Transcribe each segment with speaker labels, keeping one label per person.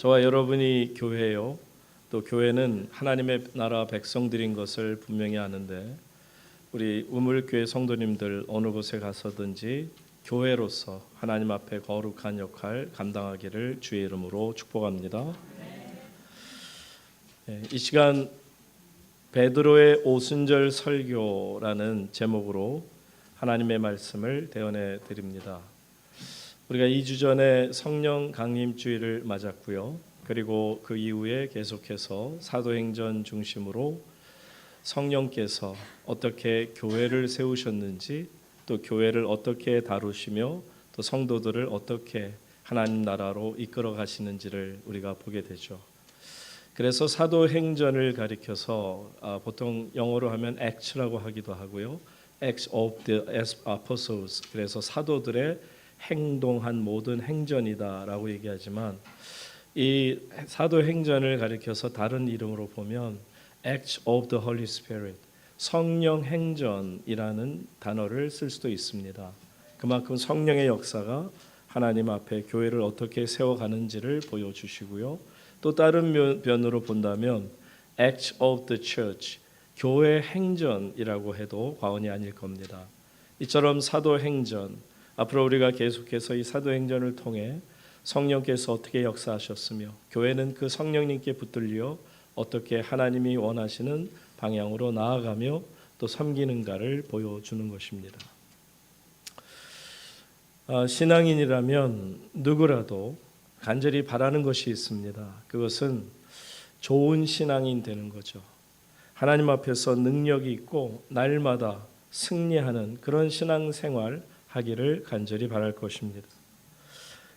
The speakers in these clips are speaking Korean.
Speaker 1: 저와 여러분이 교회요. 또 교회는 하나님의 나라 백성들인 것을 분명히 아는데 우리 우물교회 성도님들 어느 곳에 가서든지 교회로서 하나님 앞에 거룩한 역할 감당하기를 주의 이름으로 축복합니다. 이 시간 베드로의 오순절 설교라는 제목으로 하나님의 말씀을 대언해 드립니다. 우리가 2주 전에 성령 강림 주일을 맞았고요. 그리고 그 이후에 계속해서 사도행전 중심으로 성령께서 어떻게 교회를 세우셨는지, 또 교회를 어떻게 다루시며 또 성도들을 어떻게 하나님 나라로 이끌어 가시는지를 우리가 보게 되죠. 그래서 사도행전을 가리켜서 보통 영어로 하면 Acts라고 하기도 하고요. Acts of the Apostles, 그래서 사도들의 행동한 모든 행전이다라고 얘기하지만 이 사도행전을 가리켜서 다른 이름으로 보면 Acts of the Holy Spirit, 성령 행전이라는 단어를 쓸 수도 있습니다. 그만큼 성령의 역사가 하나님 앞에 교회를 어떻게 세워가는지를 보여주시고요. 또 다른 면으로 본다면 Acts of the Church, 교회 행전이라고 해도 과언이 아닐 겁니다. 이처럼 사도행전, 앞으로 우리가 계속해서 이 사도행전을 통해 성령께서 어떻게 역사하셨으며 교회는 그 성령님께 붙들려 어떻게 하나님이 원하시는 방향으로 나아가며 또 섬기는가를 보여주는 것입니다. 신앙인이라면 누구라도 간절히 바라는 것이 있습니다. 그것은 좋은 신앙인 되는 거죠. 하나님 앞에서 능력이 있고 날마다 승리하는 그런 신앙생활 하기를 간절히 바랄 것입니다.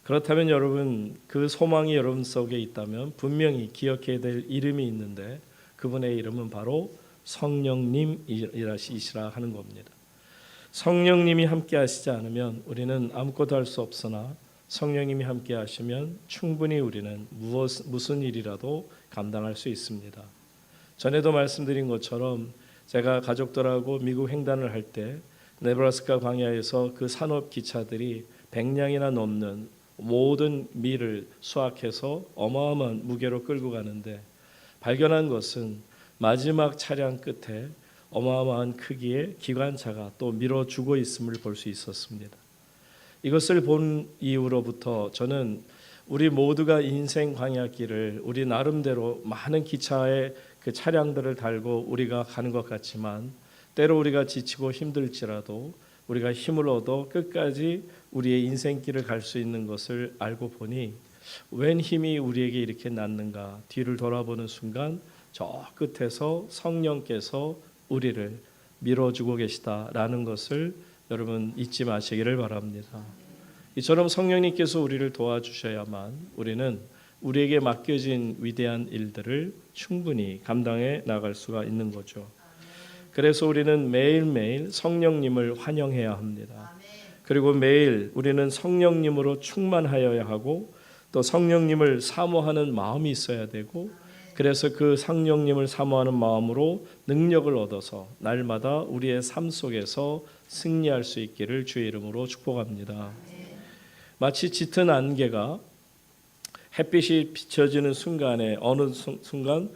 Speaker 1: 그렇다면 여러분, 그 소망이 여러분 속에 있다면 분명히 기억해야 될 이름이 있는데 그분의 이름은 바로 성령님이시라 하는 겁니다. 성령님이 함께 하시지 않으면 우리는 아무것도 할 수 없으나 성령님이 함께 하시면 충분히 우리는 무슨 일이라도 감당할 수 있습니다. 전에도 말씀드린 것처럼 제가 가족들하고 미국 횡단을 할 때 네브라스카 광야에서 그 산업 기차들이 100량이나 넘는 모든 밀을 수확해서 어마어마한 무게로 끌고 가는데 발견한 것은 마지막 차량 끝에 어마어마한 크기의 기관차가 또 밀어주고 있음을 볼 수 있었습니다. 이것을 본 이후로부터 저는 우리 모두가 인생 광야길을 우리 나름대로 많은 기차의 그 차량들을 달고 우리가 가는 것 같지만 때로 우리가 지치고 힘들지라도 우리가 힘을 얻어 끝까지 우리의 인생길을 갈 수 있는 것을 알고 보니 웬 힘이 우리에게 이렇게 났는가 뒤를 돌아보는 순간 저 끝에서 성령께서 우리를 밀어주고 계시다라는 것을 여러분 잊지 마시기를 바랍니다. 이처럼 성령님께서 우리를 도와주셔야만 우리는 우리에게 맡겨진 위대한 일들을 충분히 감당해 나갈 수가 있는 거죠. 그래서 우리는 매일매일 성령님을 환영해야 합니다. 그리고 매일 우리는 성령님으로 충만하여야 하고 또 성령님을 사모하는 마음이 있어야 되고 그래서 그 성령님을 사모하는 마음으로 능력을 얻어서 날마다 우리의 삶 속에서 승리할 수 있기를 주의 이름으로 축복합니다. 마치 짙은 안개가 햇빛이 비춰지는 순간에 어느 순간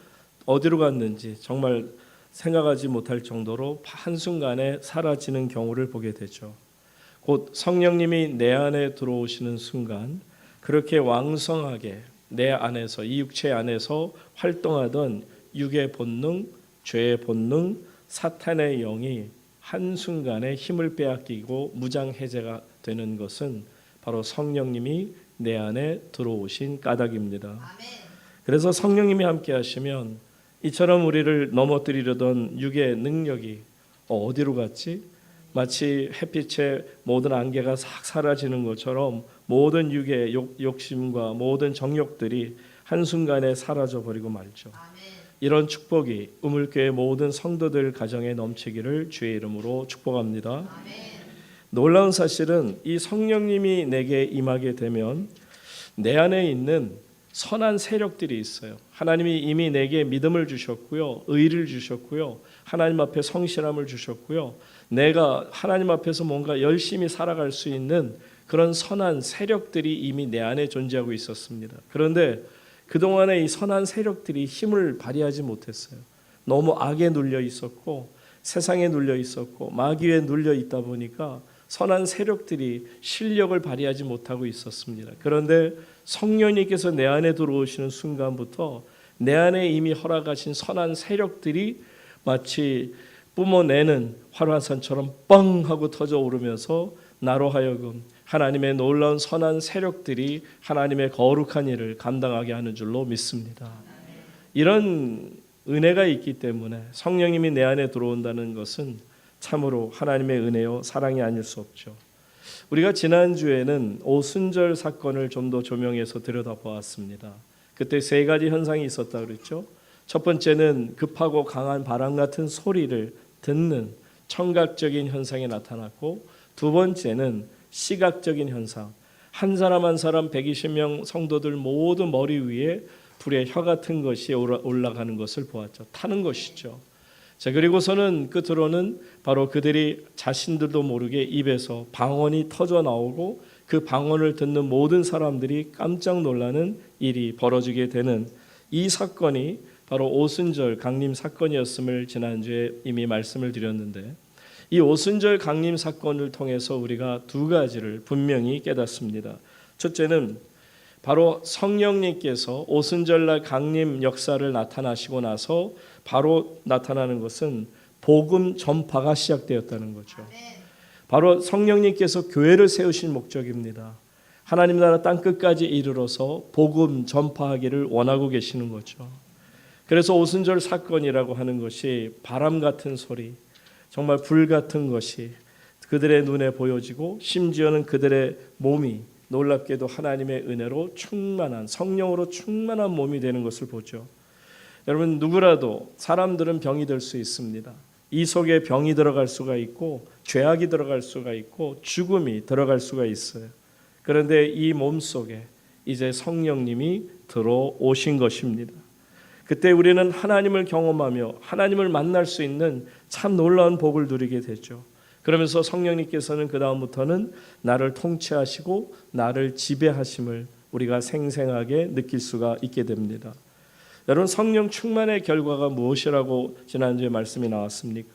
Speaker 1: 어디로 갔는지 정말 생각하지 못할 정도로 한순간에 사라지는 경우를 보게 되죠. 곧 성령님이 내 안에 들어오시는 순간 그렇게 왕성하게 내 안에서 이 육체 안에서 활동하던 육의 본능, 죄의 본능, 사탄의 영이 한순간에 힘을 빼앗기고 무장해제가 되는 것은 바로 성령님이 내 안에 들어오신 까닭입니다. 그래서 성령님이 함께 하시면 이처럼 우리를 넘어뜨리려던 육의 능력이 어디로 갔지? 마치 햇빛의 모든 안개가 싹 사라지는 것처럼 모든 육의 욕심과 모든 정욕들이 한순간에 사라져버리고 말죠. 이런 축복이 우물교회 모든 성도들 가정에 넘치기를 주의 이름으로 축복합니다. 놀라운 사실은 이 성령님이 내게 임하게 되면 내 안에 있는 선한 세력들이 있어요. 하나님이 이미 내게 믿음을 주셨고요, 의를 주셨고요, 하나님 앞에 성실함을 주셨고요, 내가 하나님 앞에서 뭔가 열심히 살아갈 수 있는 그런 선한 세력들이 이미 내 안에 존재하고 있었습니다. 그런데 그동안에 이 선한 세력들이 힘을 발휘하지 못했어요. 너무 악에 눌려 있었고 세상에 눌려 있었고 마귀에 눌려 있다 보니까 선한 세력들이 실력을 발휘하지 못하고 있었습니다. 그런데 성령님께서 내 안에 들어오시는 순간부터 내 안에 이미 허락하신 선한 세력들이 마치 뿜어내는 활화산처럼 뻥 하고 터져 오르면서 나로 하여금 하나님의 놀라운 선한 세력들이 하나님의 거룩한 일을 감당하게 하는 줄로 믿습니다. 이런 은혜가 있기 때문에 성령님이 내 안에 들어온다는 것은 참으로 하나님의 은혜요 사랑이 아닐 수 없죠. 우리가 지난주에는 오순절 사건을 좀 더 조명해서 들여다보았습니다. 그때 세 가지 현상이 있었다고 그랬죠. 첫 번째는 급하고 강한 바람 같은 소리를 듣는 청각적인 현상이 나타났고, 두 번째는 시각적인 현상, 한 사람 한 사람 120명 성도들 모두 머리 위에 불의 혀 같은 것이 올라가는 것을 보았죠. 타는 것이죠. 자, 그리고서는 끝으로는 바로 그들이 자신들도 모르게 입에서 방언이 터져 나오고 그 방언을 듣는 모든 사람들이 깜짝 놀라는 일이 벌어지게 되는 이 사건이 바로 오순절 강림 사건이었음을 지난주에 이미 말씀을 드렸는데, 이 오순절 강림 사건을 통해서 우리가 두 가지를 분명히 깨닫습니다. 첫째는 바로 성령님께서 오순절날 강림 역사를 나타나시고 나서 바로 나타나는 것은 복음 전파가 시작되었다는 거죠. 바로 성령님께서 교회를 세우신 목적입니다. 하나님 나라 땅 끝까지 이르러서 복음 전파하기를 원하고 계시는 거죠. 그래서 오순절 사건이라고 하는 것이 바람 같은 소리, 정말 불 같은 것이 그들의 눈에 보여지고, 심지어는 그들의 몸이 놀랍게도 하나님의 은혜로 충만한, 성령으로 충만한 몸이 되는 것을 보죠. 여러분, 누구라도 사람들은 병이 될 수 있습니다. 이 속에 병이 들어갈 수가 있고 죄악이 들어갈 수가 있고 죽음이 들어갈 수가 있어요. 그런데 이 몸 속에 이제 성령님이 들어오신 것입니다. 그때 우리는 하나님을 경험하며 하나님을 만날 수 있는 참 놀라운 복을 누리게 되죠. 그러면서 성령님께서는 그 다음부터는 나를 통치하시고 나를 지배하심을 우리가 생생하게 느낄 수가 있게 됩니다. 여러분, 성령 충만의 결과가 무엇이라고 지난주에 말씀이 나왔습니까?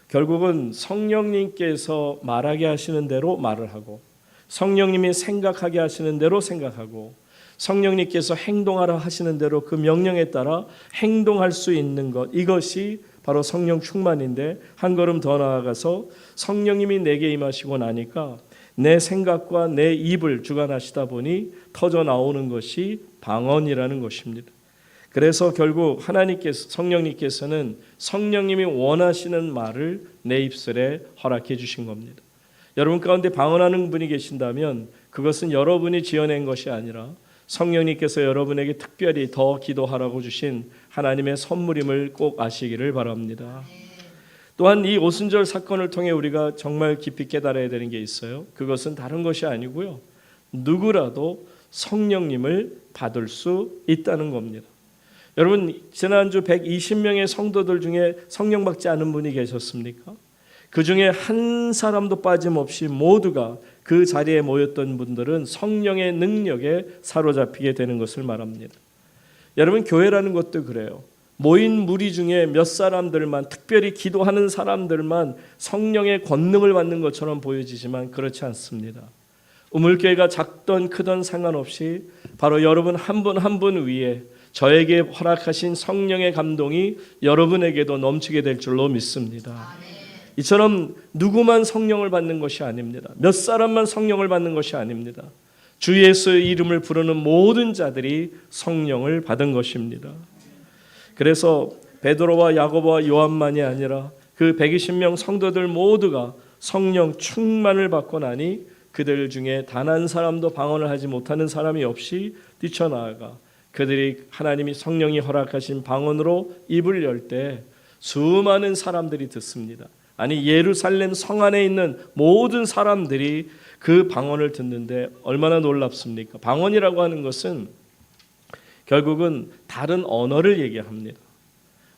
Speaker 1: 결국은 성령님께서 말하게 하시는 대로 말을 하고, 성령님이 생각하게 하시는 대로 생각하고, 성령님께서 행동하라 하시는 대로 그 명령에 따라 행동할 수 있는 것, 이것이 바로 성령 충만인데, 한 걸음 더 나아가서 성령님이 내게 임하시고 나니까 내 생각과 내 입을 주관하시다 보니 터져 나오는 것이 방언이라는 것입니다. 그래서 결국 하나님께서, 성령님께서는 성령님이 원하시는 말을 내 입술에 허락해 주신 겁니다. 여러분 가운데 방언하는 분이 계신다면 그것은 여러분이 지어낸 것이 아니라 성령님께서 여러분에게 특별히 더 기도하라고 주신 하나님의 선물임을 꼭 아시기를 바랍니다. 또한 이 오순절 사건을 통해 우리가 정말 깊이 깨달아야 되는 게 있어요. 그것은 다른 것이 아니고요, 누구라도 성령님을 받을 수 있다는 겁니다. 여러분, 지난주 120명의 성도들 중에 성령 받지 않은 분이 계셨습니까? 그 중에 한 사람도 빠짐없이 모두가 그 자리에 모였던 분들은 성령의 능력에 사로잡히게 되는 것을 말합니다. 여러분, 교회라는 것도 그래요. 모인 무리 중에 몇 사람들만, 특별히 기도하는 사람들만 성령의 권능을 받는 것처럼 보여지지만 그렇지 않습니다. 우물교회가 작던 크던 상관없이 바로 여러분 한 분 한 분 위에 저에게 허락하신 성령의 감동이 여러분에게도 넘치게 될 줄로 믿습니다. 이처럼 누구만 성령을 받는 것이 아닙니다. 몇 사람만 성령을 받는 것이 아닙니다. 주 예수의 이름을 부르는 모든 자들이 성령을 받은 것입니다. 그래서 베드로와 야고보와 요한만이 아니라 그 120명 성도들 모두가 성령 충만을 받고 나니 그들 중에 단 한 사람도 방언을 하지 못하는 사람이 없이 뛰쳐나아가 그들이 하나님이 성령이 허락하신 방언으로 입을 열 때 수많은 사람들이 듣습니다. 아니, 예루살렘 성 안에 있는 모든 사람들이 그 방언을 듣는데 얼마나 놀랍습니까? 방언이라고 하는 것은 결국은 다른 언어를 얘기합니다.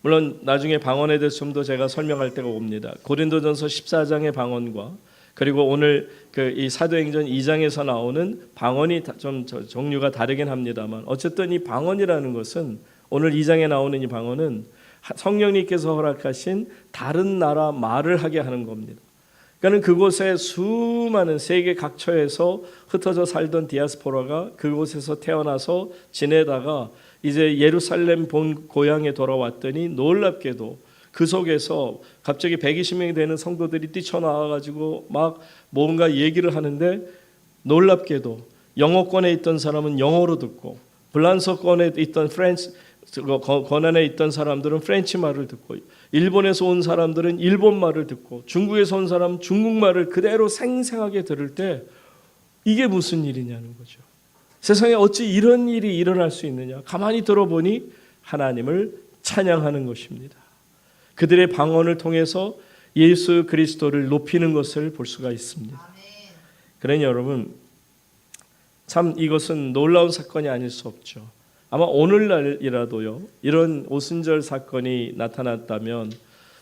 Speaker 1: 물론 나중에 방언에 대해서 좀 더 제가 설명할 때가 옵니다. 고린도전서 14장의 방언과 그리고 오늘 이 사도행전 2장에서 나오는 방언이 좀 종류가 다르긴 합니다만 어쨌든 이 방언이라는 것은 오늘 2장에 나오는 이 방언은 성령님께서 허락하신 다른 나라 말을 하게 하는 겁니다. 그러니까 그곳에 수많은 세계 각처에서 흩어져 살던 디아스포라가 그곳에서 태어나서 지내다가 이제 예루살렘 본 고향에 돌아왔더니 놀랍게도 그 속에서 갑자기 120명이 되는 성도들이 뛰쳐나와가지고 막 뭔가 얘기를 하는데 놀랍게도 영어권에 있던 사람은 영어로 듣고 불란서권에 있던 권한에 있던 사람들은 프렌치 말을 듣고 일본에서 온 사람들은 일본 말을 듣고 중국에서 온 사람은 중국 말을 그대로 생생하게 들을 때 이게 무슨 일이냐는 거죠. 세상에 어찌 이런 일이 일어날 수 있느냐. 가만히 들어보니 하나님을 찬양하는 것입니다. 그들의 방언을 통해서 예수 그리스도를 높이는 것을 볼 수가 있습니다. 그러니 여러분 참 이것은 놀라운 사건이 아닐 수 없죠. 아마 오늘날이라도요 이런 오순절 사건이 나타났다면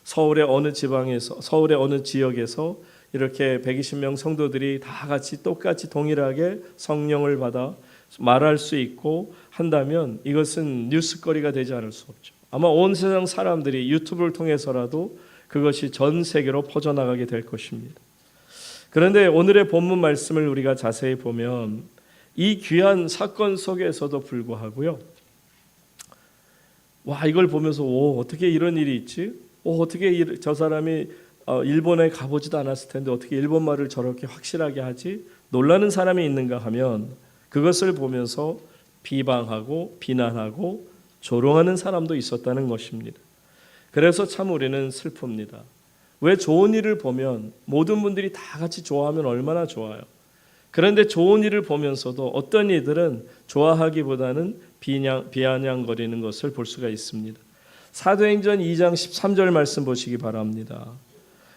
Speaker 1: 서울의 어느 지방에서 서울의 어느 지역에서 이렇게 120명 성도들이 다 같이 똑같이 동일하게 성령을 받아 말할 수 있고 한다면 이것은 뉴스거리가 되지 않을 수 없죠. 아마 온 세상 사람들이 유튜브를 통해서라도 그것이 전 세계로 퍼져나가게 될 것입니다. 그런데 오늘의 본문 말씀을 우리가 자세히 보면 이 귀한 사건 속에서도 불구하고요. 와 이걸 보면서 어떻게 이런 일이 있지? 어떻게 저 사람이 일본에 가보지도 않았을 텐데 어떻게 일본 말을 저렇게 확실하게 하지? 놀라는 사람이 있는가 하면 그것을 보면서 비방하고 비난하고 조롱하는 사람도 있었다는 것입니다. 그래서 참 우리는 슬픕니다. 왜 좋은 일을 보면 모든 분들이 다 같이 좋아하면 얼마나 좋아요. 그런데 좋은 일을 보면서도 어떤 이들은 좋아하기보다는 비아냥거리는 것을 볼 수가 있습니다. 사도행전 2장 13절 말씀 보시기 바랍니다.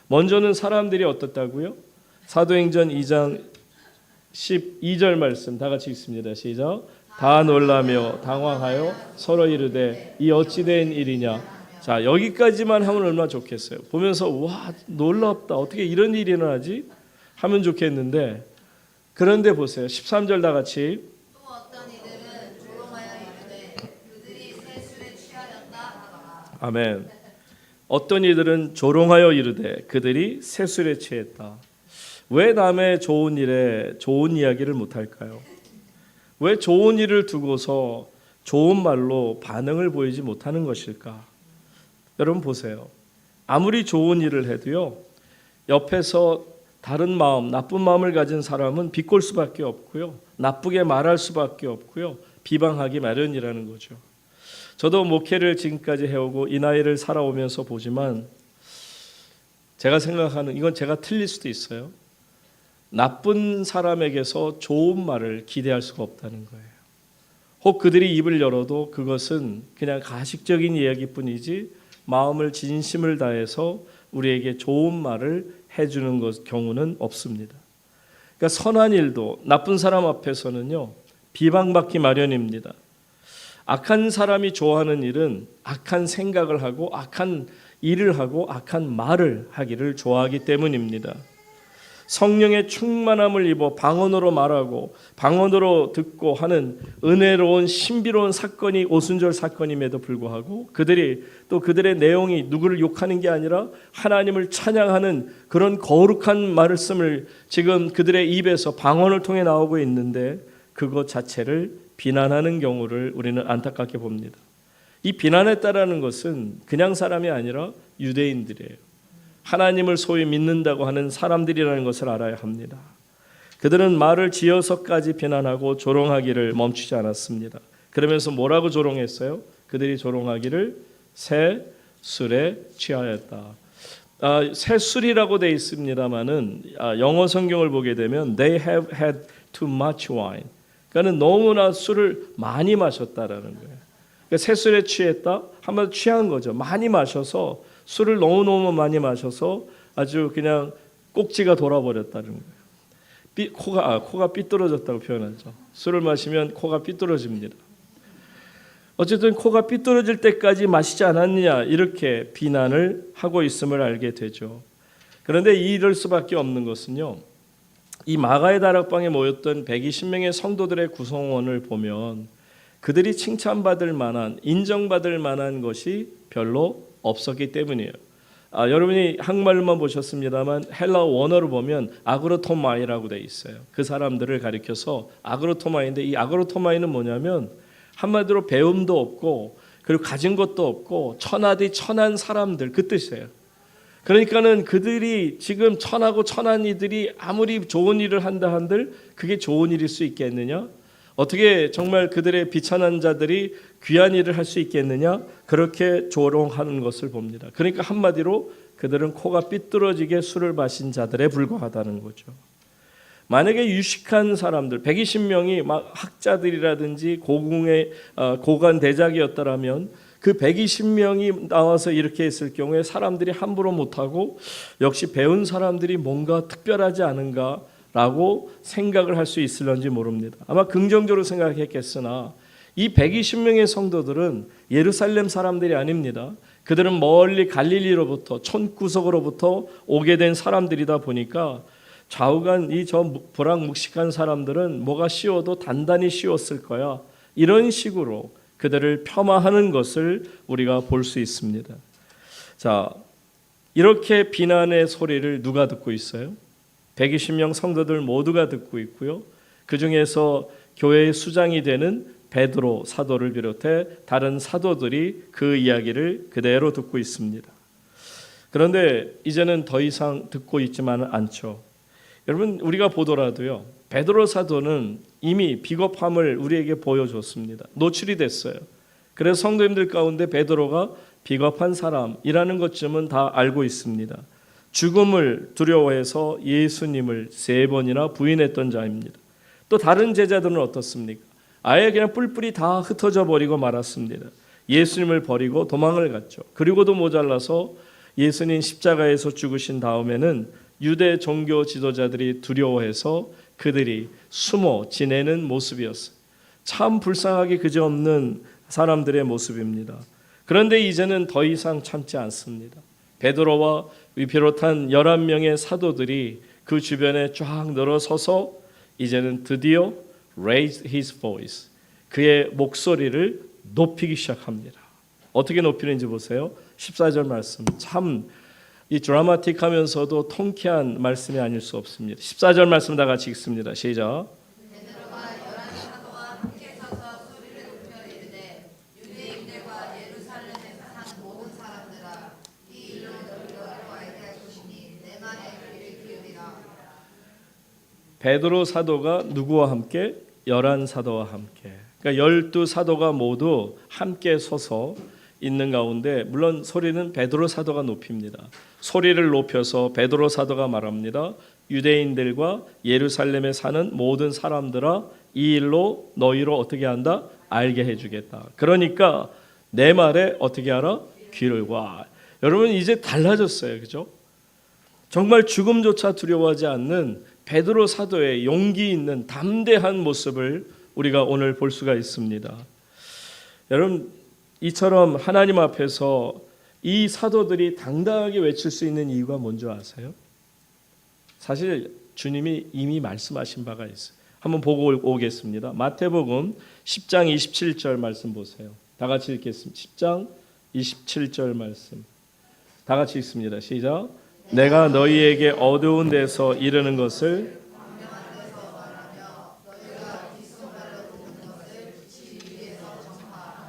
Speaker 1: 먼저는 사람들이 어떻다고요? 사도행전 2장 12절 말씀 다 같이 읽습니다. 시작. 다 놀라며 당황하여 서로 이르되 이 어찌 된 일이냐. 자 여기까지만 하면 얼마나 좋겠어요. 보면서 와 놀랍다. 어떻게 이런 일이 일어나지? 하면 좋겠는데 그런데 보세요. 13절 다 같이
Speaker 2: 또 어떤 이들은 조롱하여 이르되 그들이 새 술에 취하였다 하더라.
Speaker 1: 아멘. 어떤 이들은 조롱하여 이르되 그들이 새 술에 취했다. 왜 남의 좋은 일에 좋은 이야기를 못할까요? 왜 좋은 일을 두고서 좋은 말로 반응을 보이지 못하는 것일까? 여러분 보세요. 아무리 좋은 일을 해도요. 옆에서 다른 마음, 나쁜 마음을 가진 사람은 비꼴 수밖에 없고요. 나쁘게 말할 수밖에 없고요. 비방하기 마련이라는 거죠. 저도 목회를 지금까지 해오고 이 나이를 살아오면서 보지만 제가 생각하는 이건 제가 틀릴 수도 있어요. 나쁜 사람에게서 좋은 말을 기대할 수가 없다는 거예요. 혹 그들이 입을 열어도 그것은 그냥 가식적인 이야기뿐이지 마음을 진심을 다해서 우리에게 좋은 말을 해주는 경우는 없습니다. 그러니까 선한 일도 나쁜 사람 앞에서는요 비방받기 마련입니다. 악한 사람이 좋아하는 일은 악한 생각을 하고 악한 일을 하고 악한 말을 하기를 좋아하기 때문입니다. 성령의 충만함을 입어 방언으로 말하고 방언으로 듣고 하는 은혜로운 신비로운 사건이 오순절 사건임에도 불구하고 그들이 또 그들의 내용이 누구를 욕하는 게 아니라 하나님을 찬양하는 그런 거룩한 말씀을 지금 그들의 입에서 방언을 통해 나오고 있는데 그것 자체를 비난하는 경우를 우리는 안타깝게 봅니다. 이 비난했다라는 것은 그냥 사람이 아니라 유대인들이에요. 하나님을 소위 믿는다고 하는 사람들이라는 것을 알아야 합니다. 그들은 말을 지어서까지 비난하고 조롱하기를 멈추지 않았습니다. 그러면서 뭐라고 조롱했어요? 그들이 조롱하기를 새 술에 취하였다. 새 술이라고 되어 있습니다만은 영어 성경을 보게 되면 they have had too much wine. 그러니까 너무나 술을 많이 마셨다라는 거예요. 그러니까 새 술에 취했다. 한마디로 취한 거죠. 많이 마셔서 술을 너무너무 많이 마셔서 아주 그냥 꼭지가 돌아버렸다는 거예요. 코가 삐뚤어졌다고 표현하죠. 술을 마시면 코가 삐뚤어집니다. 어쨌든 코가 삐뚤어질 때까지 마시지 않았느냐 이렇게 비난을 하고 있음을 알게 되죠. 그런데 이럴 수밖에 없는 것은요, 이 마가의 다락방에 모였던 120명의 성도들의 구성원을 보면 그들이 칭찬받을 만한, 인정받을 만한 것이 별로 없었기 때문이에요. 여러분이 한국말로만 보셨습니다만 헬라 원어로 보면 아그로토마이라고 돼 있어요. 그 사람들을 가리켜서 아그로토마이인데, 이 아그로토마이는 뭐냐면 한마디로 배움도 없고 그리고 가진 것도 없고 천하디 천한 사람들, 그 뜻이에요. 그러니까는 그들이 지금 천하고 천한 이들이 아무리 좋은 일을 한다 한들 그게 좋은 일일 수 있겠느냐? 어떻게 정말 그들의 비천한 자들이 귀한 일을 할 수 있겠느냐? 그렇게 조롱하는 것을 봅니다. 그러니까 한마디로 그들은 코가 삐뚤어지게 술을 마신 자들에 불과하다는 거죠. 만약에 유식한 사람들 120명이 막 학자들이라든지 고궁의 고관 대작이었다라면 그 120명이 나와서 이렇게 했을 경우에 사람들이 함부로 못하고 역시 배운 사람들이 뭔가 특별하지 않은가라고 생각을 할 수 있을런지 모릅니다. 아마 긍정적으로 생각했겠으나 이 120명의 성도들은 예루살렘 사람들이 아닙니다. 그들은 멀리 갈릴리로부터 촌구석으로부터 오게 된 사람들이다 보니까 좌우간 이 저 불황묵식한 사람들은 뭐가 쉬워도 단단히 쉬웠을 거야, 이런 식으로 그들을 폄하하는 것을 우리가 볼 수 있습니다. 자, 이렇게 비난의 소리를 누가 듣고 있어요? 120명 성도들 모두가 듣고 있고요. 그 중에서 교회의 수장이 되는 베드로 사도를 비롯해 다른 사도들이 그 이야기를 그대로 듣고 있습니다. 그런데 이제는 더 이상 듣고 있지만은 않죠. 여러분, 우리가 보더라도요, 베드로 사도는 이미 비겁함을 우리에게 보여줬습니다. 노출이 됐어요. 그래서 성도님들 가운데 베드로가 비겁한 사람이라는 것쯤은 다 알고 있습니다. 죽음을 두려워해서 예수님을 3번이나 부인했던 자입니다. 또 다른 제자들은 어떻습니까? 아예 그냥 뿔뿔이 다 흩어져 버리고 말았습니다. 예수님을 버리고 도망을 갔죠. 그리고도 모자라서 예수님 십자가에서 죽으신 다음에는 유대 종교 지도자들이 두려워해서 그들이 숨어 지내는 모습이었어요. 참 불쌍하기 그지없는 사람들의 모습입니다. 그런데 이제는 더 이상 참지 않습니다. 베드로와 비롯한 11명의 사도들이 그 주변에 쫙 늘어서서 이제는 드디어 raise his voice, 그의 목소리를 높이기 시작합니다. 어떻게 높이는지 보세요. 14절 말씀, 참 이 드라마틱하면서도 통쾌한 말씀이 아닐 수 없습니다. 14절 말씀 다 같이 읽습니다. 시작.
Speaker 2: 베드로가 11 사도와 함께 서서 소리를 높여 이르되 유대인들과 예루살렘에서 사는 모든 사람들아, 이 일로 너희가 알게 할 것이니 내 말에 귀를 기울이라.
Speaker 1: 베드로 사도가 누구와 함께? 11 사도와 함께. 그러니까 12 사도가 모두 함께 서서 있는 가운데, 물론 소리는 베드로 사도가 높입니다. 소리를 높여서 베드로 사도가 말합니다. 유대인들과 예루살렘에 사는 모든 사람들아, 이 일로 너희로 어떻게 한다? 알게 해주겠다. 그러니까 내 말에 어떻게 하라? 귀를 와. 여러분, 이제 달라졌어요, 그죠? 정말 죽음조차 두려워하지 않는 베드로 사도의 용기 있는 담대한 모습을 우리가 오늘 볼 수가 있습니다. 여러분, 이처럼 하나님 앞에서 이 사도들이 당당하게 외칠 수 있는 이유가 뭔지 아세요? 사실 주님이 이미 말씀하신 바가 있어요. 한번 보고 오겠습니다. 마태복음 10장 27절 말씀 보세요. 다 같이 읽겠습니다. 10장 27절 말씀. 다 같이 읽습니다. 시작. 내가 너희에게 어두운 데서 이르는 것을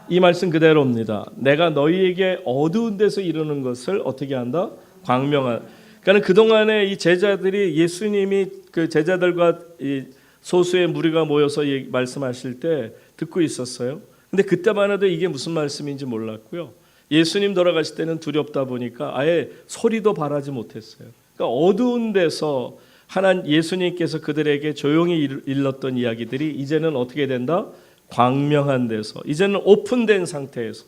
Speaker 1: 이 말씀 그대로입니다. 내가 너희에게 어두운 데서 이르는 것을 어떻게 한다? 광명한. 그러니까 그동안에 이 제자들이 예수님이 그 제자들과 이 소수의 무리가 모여서 말씀하실 때 듣고 있었어요. 근데 그때만 해도 이게 무슨 말씀인지 몰랐고요. 예수님 돌아가실 때는 두렵다 보니까 아예 소리도 바라지 못했어요. 그러니까 어두운 데서 예수님께서 그들에게 조용히 일렀던 이야기들이 이제는 어떻게 된다? 광명한 데서, 이제는 오픈된 상태에서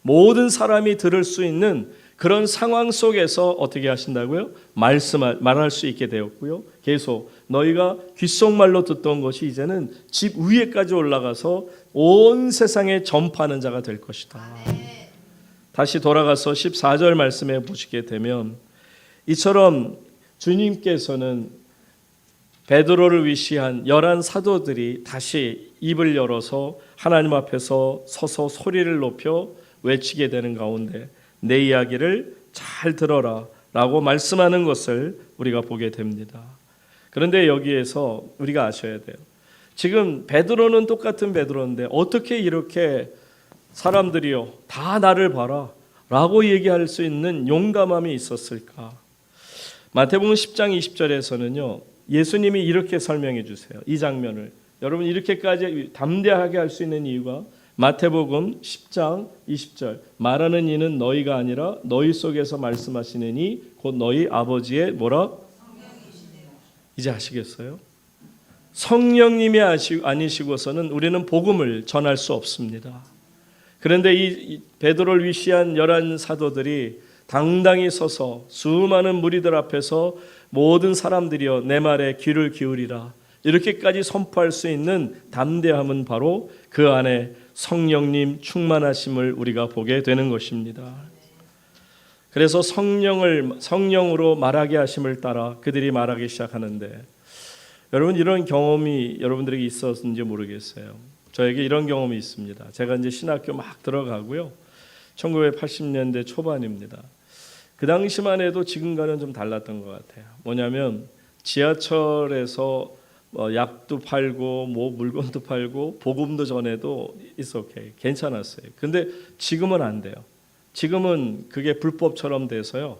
Speaker 1: 모든 사람이 들을 수 있는 그런 상황 속에서 어떻게 하신다고요? 말할 수 있게 되었고요. 계속 너희가 귓속말로 듣던 것이 이제는 집 위에까지 올라가서 온 세상에 전파하는 자가 될 것이다. 다시 돌아가서 14절 말씀에 보시게 되면 이처럼 주님께서는 베드로를 위시한 11 사도들이 다시 입을 열어서 하나님 앞에서 서서 소리를 높여 외치게 되는 가운데 내 이야기를 잘 들어라 라고 말씀하는 것을 우리가 보게 됩니다. 그런데 여기에서 우리가 아셔야 돼요. 지금 베드로는 똑같은 베드로인데 어떻게 이렇게 사람들이요 다 나를 봐라 라고 얘기할 수 있는 용감함이 있었을까? 마태복음 10장 20절에서는요 예수님이 이렇게 설명해 주세요. 이 장면을 여러분 이렇게까지 담대하게 할 수 있는 이유가 마태복음 10장 20절 말하는 이는 너희가 아니라 너희 속에서 말씀하시는 이 곧 너희 아버지의 뭐라? 이제 아시겠어요? 성령님이 아니시고서는 우리는 복음을 전할 수 없습니다. 그런데 이 베드로를 위시한 11 사도들이 당당히 서서 수많은 무리들 앞에서 모든 사람들이여 내 말에 귀를 기울이라 이렇게까지 선포할 수 있는 담대함은 바로 그 안에 성령님 충만하심을 우리가 보게 되는 것입니다. 그래서 성령으로 말하게 하심을 따라 그들이 말하기 시작하는데 여러분 이런 경험이 여러분들에게 있었는지 모르겠어요. 저에게 이런 경험이 있습니다. 제가 이제 신학교 막 들어가고요. 1980년대 초반입니다. 그 당시만 해도 지금과는 좀 달랐던 것 같아요. 뭐냐면 지하철에서 약도 팔고 뭐 물건도 팔고 복음도 전해도 it's okay. 괜찮았어요. 근데 지금은 안 돼요. 지금은 그게 불법처럼 돼서요.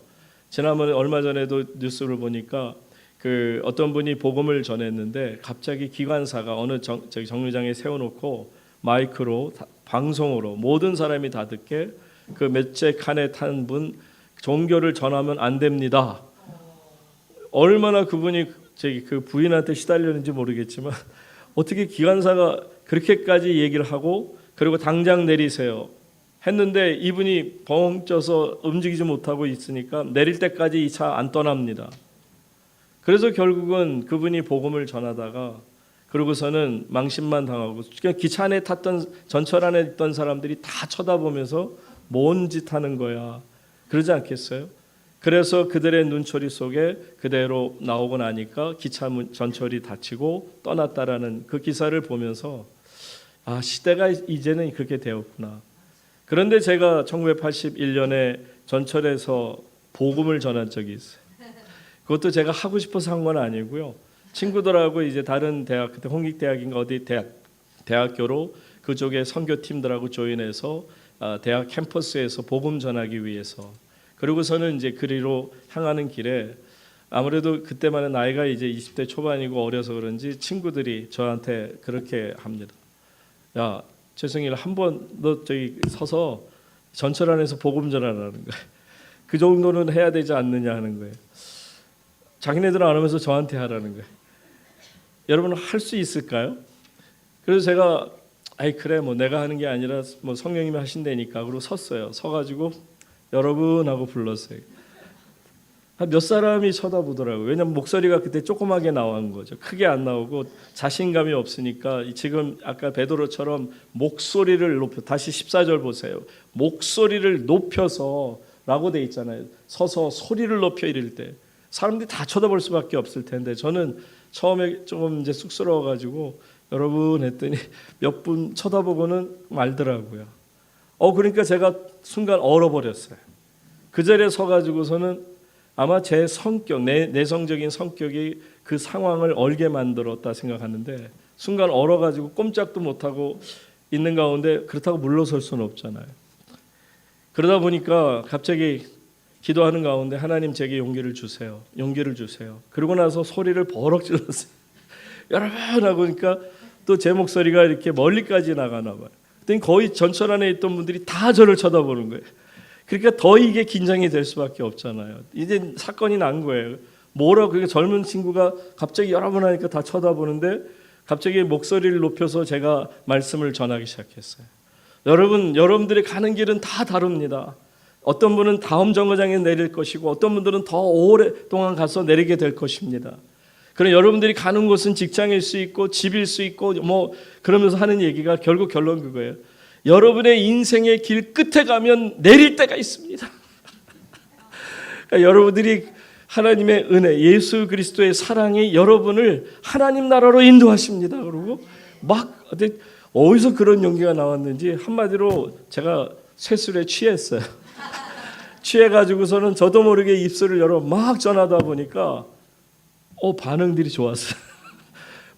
Speaker 1: 지난번에 얼마 전에도 뉴스를 보니까 그 어떤 분이 복음을 전했는데 갑자기 기관사가 어느 정류장에 세워놓고 마이크로 방송으로 모든 사람이 다 듣게 그 몇째 칸에 탄 분 종교를 전하면 안 됩니다. 얼마나 그분이 그 부인한테 시달렸는지 모르겠지만 어떻게 기관사가 그렇게까지 얘기를 하고 그리고 당장 내리세요 했는데 이분이 벙 쪄서 움직이지 못하고 있으니까 내릴 때까지 이 차 안 떠납니다. 그래서 결국은 그분이 복음을 전하다가 그러고서는 망신만 당하고 그냥 기차 안에 탔던 전철 안에 있던 사람들이 다 쳐다보면서 뭔 짓 하는 거야 그러지 않겠어요? 그래서 그들의 눈초리 속에 그대로 나오고 나니까 기차 전철이 닫히고 떠났다라는 그 기사를 보면서 아 시대가 이제는 그렇게 되었구나. 그런데 제가 1981년에 전철에서 복음을 전한 적이 있어요. 그것도 제가 하고 싶어서 한 건 아니고요. 친구들하고 이제 다른 대학 그때 홍익대학인가 어디 대학교로 그쪽에 선교팀들하고 조인해서 대학 캠퍼스에서 복음 전하기 위해서 그리고서는 이제 그리로 향하는 길에 아무래도 그때만은 나이가 이제 20대 초반이고 어려서 그런지 친구들이 저한테 그렇게 합니다. 야 최승일 한번 너 저기 서서 전철 안에서 복음 전하라는 거예요. 그 정도는 해야 되지 않느냐 하는 거예요. 자기네들은 안 하면서 저한테 하라는 거예요. 여러분 할 수 있을까요? 그래서 제가 아이 그래 뭐 내가 하는 게 아니라 뭐 성령님이 하신다니까 그러고 섰어요. 서가지고 여러분 하고 불렀어요. 몇 사람이 쳐다보더라고요. 왜냐하면 목소리가 그때 조그맣게 나온 거죠. 크게 안 나오고 자신감이 없으니까 지금 아까 베드로처럼 목소리를 높여 다시 14절 보세요. 목소리를 높여서 라고 돼 있잖아요. 서서 소리를 높여 이럴 때 사람들이 다 쳐다볼 수밖에 없을 텐데 저는 처음에 조금 이제 쑥스러워가지고 여러분 했더니 몇 분 쳐다보고는 말더라고요. 그러니까 제가 순간 얼어버렸어요. 그 자리에 서가지고서는 아마 제 성격, 내성적인 성격이 그 상황을 얼게 만들었다 생각하는데 순간 얼어가지고 꼼짝도 못하고 있는 가운데 그렇다고 물러설 수는 없잖아요. 그러다 보니까 갑자기 기도하는 가운데 하나님 제게 용기를 주세요. 용기를 주세요. 그러고 나서 소리를 버럭 질렀어요. 여러분 하고 그러니까 또 제 목소리가 이렇게 멀리까지 나가나 봐요. 그랬더니 거의 전철 안에 있던 분들이 다 저를 쳐다보는 거예요. 그러니까 더 이게 긴장이 될 수밖에 없잖아요. 이제 사건이 난 거예요. 뭐라고 그러니까 젊은 친구가 갑자기 여러분 하니까 다 쳐다보는데 갑자기 목소리를 높여서 제가 말씀을 전하기 시작했어요. 여러분들이 가는 길은 다 다릅니다. 어떤 분은 다음 정거장에 내릴 것이고 어떤 분들은 더 오랫동안 가서 내리게 될 것입니다. 그럼 여러분들이 가는 곳은 직장일 수 있고 집일 수 있고 뭐 그러면서 하는 얘기가 결국 결론 그거예요. 여러분의 인생의 길 끝에 가면 내릴 때가 있습니다. 그러니까 여러분들이 하나님의 은혜, 예수 그리스도의 사랑이 여러분을 하나님 나라로 인도하십니다. 그리고 막 어디서 그런 용기가 나왔는지 한마디로 제가 쇠술에 취했어요. 취해가지고서는 저도 모르게 입술을 열어 막 전하다 보니까 반응들이 좋았어요.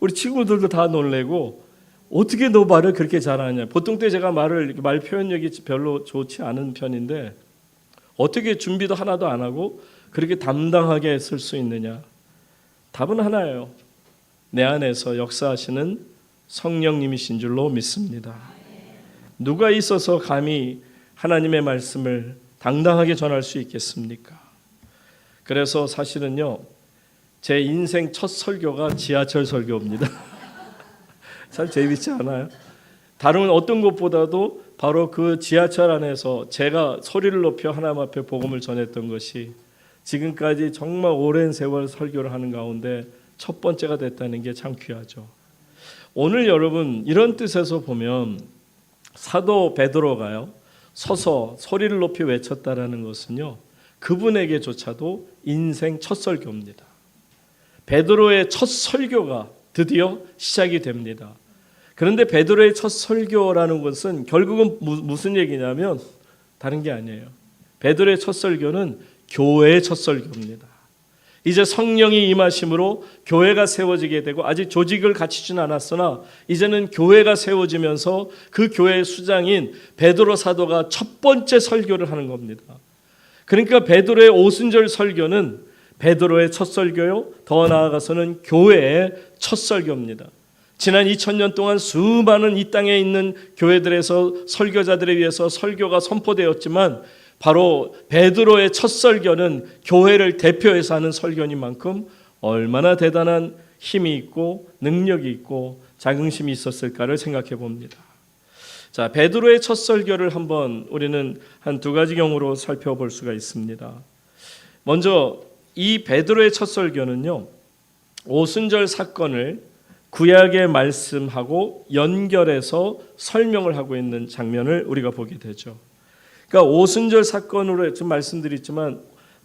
Speaker 1: 우리 친구들도 다 놀래고 어떻게 너 말을 그렇게 잘하냐. 보통 때 제가 말 표현력이 별로 좋지 않은 편인데 어떻게 준비도 하나도 안 하고 그렇게 담당하게 쓸 수 있느냐. 답은 하나예요. 내 안에서 역사하시는 성령님이신 줄로 믿습니다. 누가 있어서 감히 하나님의 말씀을 당당하게 전할 수 있겠습니까? 그래서 사실은요, 제 인생 첫 설교가 지하철 설교입니다. 참 재밌지 않아요? 다른 어떤 것보다도 바로 그 지하철 안에서 제가 소리를 높여 하나님 앞에 복음을 전했던 것이 지금까지 정말 오랜 세월 설교를 하는 가운데 첫 번째가 됐다는 게 참 귀하죠. 오늘 여러분 이런 뜻에서 보면 사도 베드로가요, 서서 소리를 높이 외쳤다라는 것은요, 그분에게조차도 인생 첫 설교입니다. 베드로의 첫 설교가 드디어 시작이 됩니다. 그런데 베드로의 첫 설교라는 것은 결국은 무슨 얘기냐면 다른 게 아니에요. 베드로의 첫 설교는 교회의 첫 설교입니다. 이제 성령이 임하심으로 교회가 세워지게 되고 아직 조직을 갖추진 않았으나 이제는 교회가 세워지면서 그 교회의 수장인 베드로 사도가 첫 번째 설교를 하는 겁니다. 그러니까 베드로의 오순절 설교는 베드로의 첫 설교요, 더 나아가서는 교회의 첫 설교입니다. 지난 2000년 동안 수많은 이 땅에 있는 교회들에서 설교자들에 의해서 설교가 선포되었지만 바로 베드로의 첫 설교는 교회를 대표해서 하는 설교인 만큼 얼마나 대단한 힘이 있고 능력이 있고 자긍심이 있었을까를 생각해 봅니다. 자, 베드로의 첫 설교를 한번 우리는 한 두 가지 경우로 살펴볼 수가 있습니다. 먼저 이 베드로의 첫 설교는요, 오순절 사건을 구약의 말씀하고 연결해서 설명을 하고 있는 장면을 우리가 보게 되죠. 그러니까 오순절 사건으로 좀 말씀드렸지만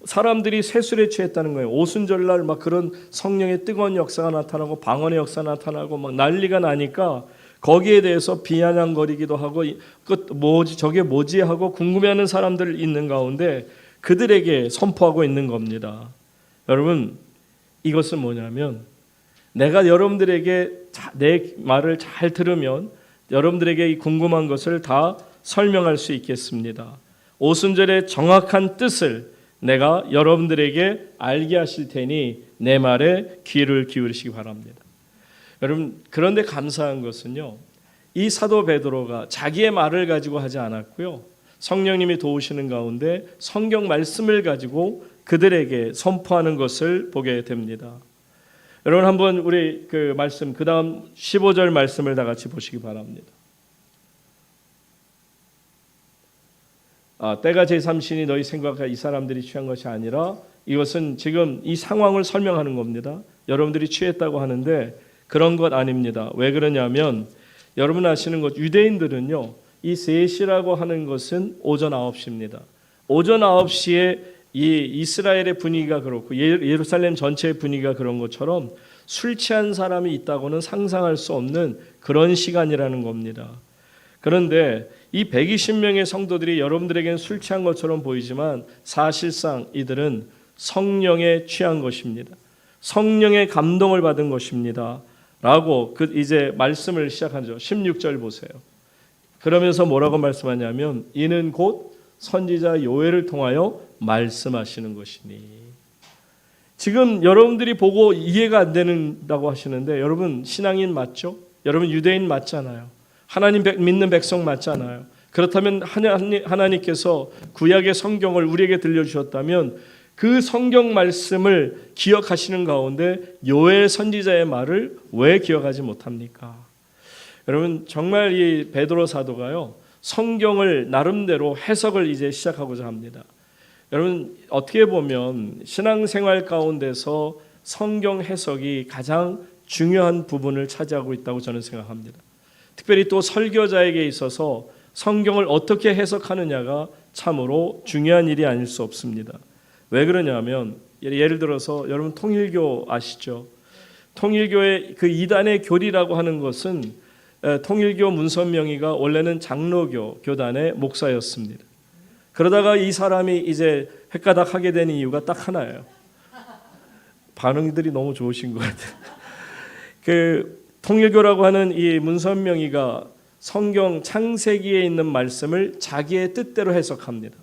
Speaker 1: 사람들이 쇠술에 취했다는 거예요. 오순절날 막 그런 성령의 뜨거운 역사가 나타나고 방언의 역사가 나타나고 막 난리가 나니까 거기에 대해서 비아냥거리기도 하고 저게 뭐지 하고 궁금해하는 사람들 있는 가운데 그들에게 선포하고 있는 겁니다. 여러분, 이것은 뭐냐면 내가 여러분들에게 내 말을 잘 들으면 여러분들에게 이 궁금한 것을 다 설명할 수 있겠습니다. 오순절의 정확한 뜻을 내가 여러분들에게 알게 하실 테니 내 말에 귀를 기울이시기 바랍니다. 여러분, 그런데 감사한 것은요, 이 사도 베드로가 자기의 말을 가지고 하지 않았고요, 성령님이 도우시는 가운데 성경 말씀을 가지고 그들에게 선포하는 것을 보게 됩니다. 여러분, 한번 우리 그 말씀 그 다음 15절 말씀을 다 같이 보시기 바랍니다. 때가 제3신이 너희 생각과 이 사람들이 취한 것이 아니라 이것은 지금 이 상황을 설명하는 겁니다. 여러분들이 취했다고 하는데 그런 것 아닙니다. 왜 그러냐면 여러분 아시는 것, 유대인들은요, 이 3시라고 하는 것은 오전 9시입니다. 오전 9시에 이 이스라엘의 분위기가 그렇고 예루살렘 전체의 분위기가 그런 것처럼 술 취한 사람이 있다고는 상상할 수 없는 그런 시간이라는 겁니다. 그런데 이 120명의 성도들이 여러분들에게는 술 취한 것처럼 보이지만 사실상 이들은 성령에 취한 것입니다. 성령의 감동을 받은 것입니다. 라고 이제 말씀을 시작하죠. 16절 보세요. 그러면서 뭐라고 말씀하냐면 이는 곧 선지자 요엘을 통하여 말씀하시는 것이니. 지금 여러분들이 보고 이해가 안 된다고 하시는데 여러분 신앙인 맞죠? 여러분 유대인 맞잖아요. 하나님 믿는 백성 맞잖아요. 그렇다면 하나님께서 구약의 성경을 우리에게 들려주셨다면 그 성경 말씀을 기억하시는 가운데 요엘 선지자의 말을 왜 기억하지 못합니까? 여러분 정말 이 베드로 사도가요, 성경을 나름대로 해석을 이제 시작하고자 합니다. 여러분 어떻게 보면 신앙생활 가운데서 성경 해석이 가장 중요한 부분을 차지하고 있다고 저는 생각합니다. 특별히 또 설교자에게 있어서 성경을 어떻게 해석하느냐가 참으로 중요한 일이 아닐 수 없습니다. 왜 그러냐면 예를 들어서 여러분 통일교 아시죠? 통일교의 그 이단의 교리라고 하는 것은 통일교 문선명이가 원래는 장로교 교단의 목사였습니다. 그러다가 이 사람이 이제 헷가닥하게 된 이유가 딱 하나예요. 반응들이 너무 좋으신 것 같아요. 그 통일교라고 하는 이 문선명이가 성경 창세기에 있는 말씀을 자기의 뜻대로 해석합니다.